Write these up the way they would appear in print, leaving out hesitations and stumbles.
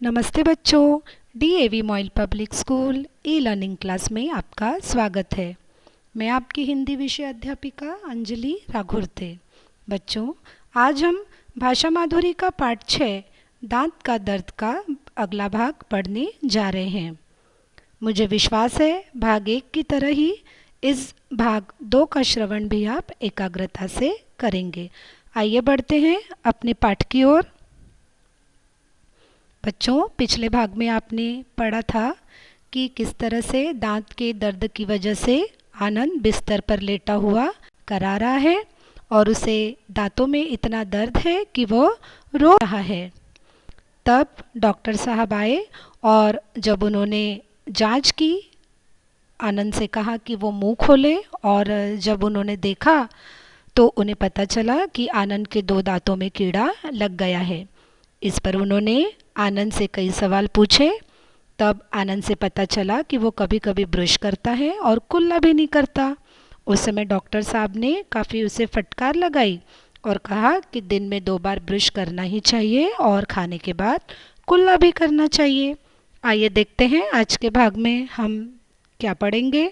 नमस्ते बच्चों, DAV MOIL public school e learning class में आपका स्वागत है। मैं आपकी हिंदी विषय अध्यापिका अंजलि राघुरते। बच्चों, आज हम भाषा माधुरी का पाठ 6 दांत का दर्द का अगला भाग पढ़ने जा रहे हैं। मुझे विश्वास है भाग 1 की तरह ही इस भाग 2 का श्रवण भी आप एकाग्रता से करेंगे। आइए बढ़ते हैं अपने पाठ की ओर। बच्चों, पिछले भाग में आपने पढ़ा था कि किस तरह से दांत के दर्द की वजह से आनंद बिस्तर पर लेटा हुआ करा रहा है और उसे दांतों में इतना दर्द है कि वो रो रहा है। तब डॉक्टर साहब आए और जब उन्होंने जांच की, आनंद से कहा कि वो मुंह खोले और जब उन्होंने देखा तो उन्हें पता चला कि आनंद के 2 दांतों में कीड़ा लग गया है। इस पर उन्होंने आनंद से कई सवाल पूछे। तब आनंद से पता चला कि वो कभी कभी ब्रश करता है और कुल्ला भी नहीं करता। उस समय डॉक्टर साहब ने काफ़ी उसे फटकार लगाई और कहा कि दिन में 2 बार ब्रश करना ही चाहिए और खाने के बाद कुल्ला भी करना चाहिए। आइए देखते हैं आज के भाग में हम क्या पढ़ेंगे।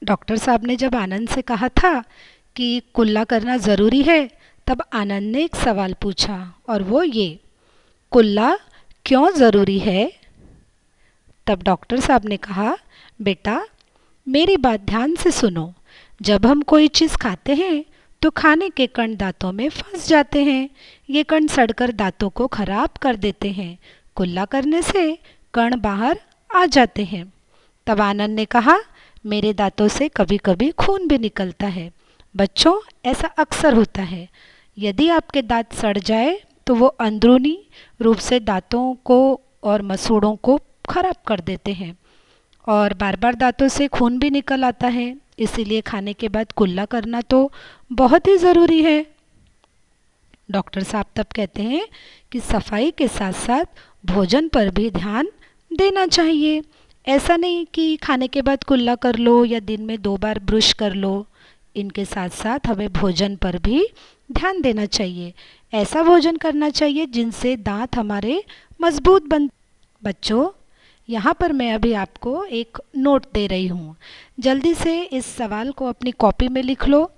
डॉक्टर साहब ने जब आनंद से कहा था कि कुल्ला करना ज़रूरी है, तब आनंद ने एक सवाल पूछा और वो ये, कुल्ला क्यों ज़रूरी है? तब डॉक्टर साहब ने कहा, बेटा मेरी बात ध्यान से सुनो। जब हम कोई चीज़ खाते हैं तो खाने के कण दांतों में फंस जाते हैं। ये कण सड़कर दांतों को खराब कर देते हैं। कुल्ला करने से कण बाहर आ जाते हैं। तब आनंद ने कहा, मेरे दांतों से कभी कभी खून भी निकलता है। बच्चों, ऐसा अक्सर होता है। यदि आपके दांत सड़ जाए तो वो अंदरूनी रूप से दांतों को और मसूड़ों को खराब कर देते हैं और बार बार दांतों से खून भी निकल आता है। इसीलिए खाने के बाद कुल्ला करना तो बहुत ही ज़रूरी है। डॉक्टर साहब तब कहते हैं कि सफाई के साथ साथ भोजन पर भी ध्यान देना चाहिए। ऐसा नहीं कि खाने के बाद कुल्ला कर लो या दिन में 2 बार ब्रश कर लो। इनके साथ साथ हमें भोजन पर भी ध्यान देना चाहिए। ऐसा भोजन करना चाहिए जिनसे दांत हमारे मजबूत बन। बच्चों, यहाँ पर मैं अभी आपको एक नोट दे रही हूँ। जल्दी से इस सवाल को अपनी कॉपी में लिख लो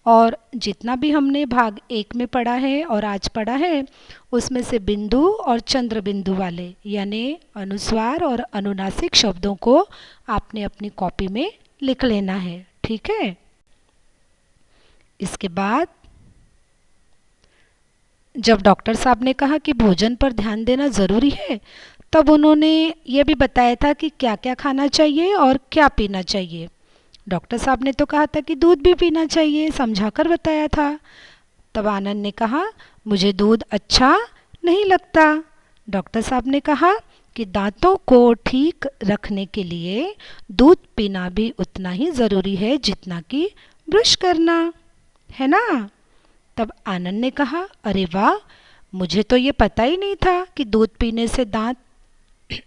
और जितना भी हमने भाग 1 में पढ़ा है और आज पढ़ा है, उसमें से बिंदु और चंद्र बिंदु वाले यानी अनुस्वार और अनुनासिक शब्दों को आपने अपनी कॉपी में लिख लेना है। ठीक है? इसके बाद जब डॉक्टर साहब ने कहा कि भोजन पर ध्यान देना ज़रूरी है, तब उन्होंने ये भी बताया था कि क्या क्या खाना चाहिए और क्या पीना चाहिए। डॉक्टर साहब ने तो कहा था कि दूध भी पीना चाहिए, समझाकर बताया था। तब आनंद ने कहा, मुझे दूध अच्छा नहीं लगता। डॉक्टर साहब ने कहा कि दांतों को ठीक रखने के लिए दूध पीना भी उतना ही ज़रूरी है जितना कि ब्रश करना, है ना? तब आनंद ने कहा, अरे वाह, मुझे तो ये पता ही नहीं था कि दूध पीने से दांत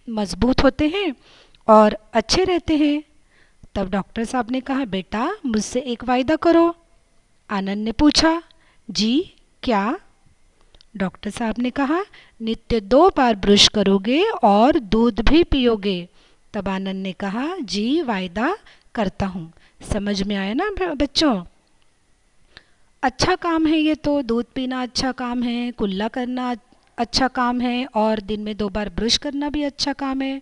मजबूत होते हैं और अच्छे रहते हैं। तब डॉक्टर साहब ने कहा, बेटा मुझसे एक वायदा करो। आनंद ने पूछा, जी क्या? डॉक्टर साहब ने कहा, नित्य 2 बार ब्रश करोगे और दूध भी पियोगे। तब आनंद ने कहा, जी वायदा करता हूँ। समझ में आया ना बच्चों? अच्छा काम है ये तो, दूध पीना अच्छा काम है, कुल्ला करना अच्छा काम है और दिन में 2 बार ब्रश करना भी अच्छा काम है।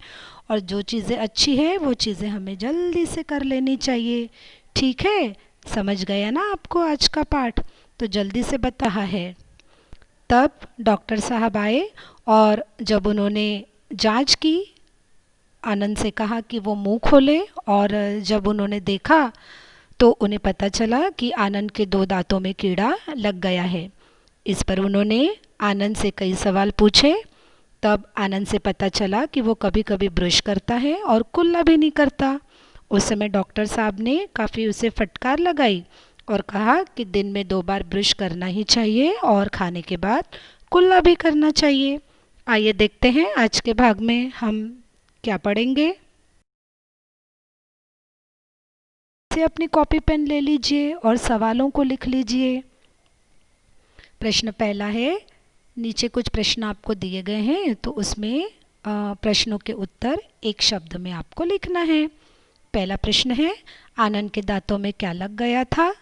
और जो चीज़ें अच्छी है वो चीज़ें हमें जल्दी से कर लेनी चाहिए। ठीक है? समझ गया ना आपको आज का पाठ? तो जल्दी से बता है। तब डॉक्टर साहब आए और जब उन्होंने जांच की, आनंद से कहा कि वो मुंह खोले और जब उन्होंने देखा तो उन्हें पता चला कि आनंद के 2 दांतों में कीड़ा लग गया है। इस पर उन्होंने आनंद से कई सवाल पूछे। तब आनंद से पता चला कि वो कभी कभी ब्रश करता है और कुल्ला भी नहीं करता। उस समय डॉक्टर साहब ने काफ़ी उसे फटकार लगाई और कहा कि दिन में 2 बार ब्रश करना ही चाहिए और खाने के बाद कुल्ला भी करना चाहिए। आइए देखते हैं आज के भाग में हम क्या पढ़ेंगे। से अपनी कॉपी पेन ले लीजिए और सवालों को लिख लीजिए। प्रश्न पहला है, नीचे कुछ प्रश्न आपको दिए गए हैं तो उसमें प्रश्नों के उत्तर एक शब्द में आपको लिखना है। पहला प्रश्न है, आनंद के दांतों में क्या लग गया था?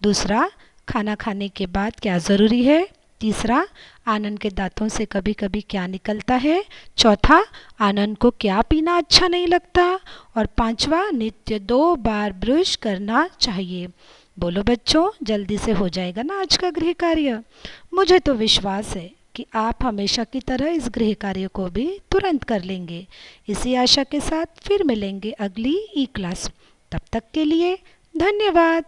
दूसरा, खाना खाने के बाद क्या ज़रूरी है? तीसरा, आनंद के दांतों से कभी कभी क्या निकलता है? चौथा, आनंद को क्या पीना अच्छा नहीं लगता? और पांचवा, नित्य 2 बार ब्रश करना चाहिए। बोलो बच्चों, जल्दी से हो जाएगा ना आज का गृह कार्य? मुझे तो विश्वास है कि आप हमेशा की तरह इस गृह कार्य को भी तुरंत कर लेंगे। इसी आशा के साथ फिर मिलेंगे अगली ई क्लास। तब तक के लिए धन्यवाद।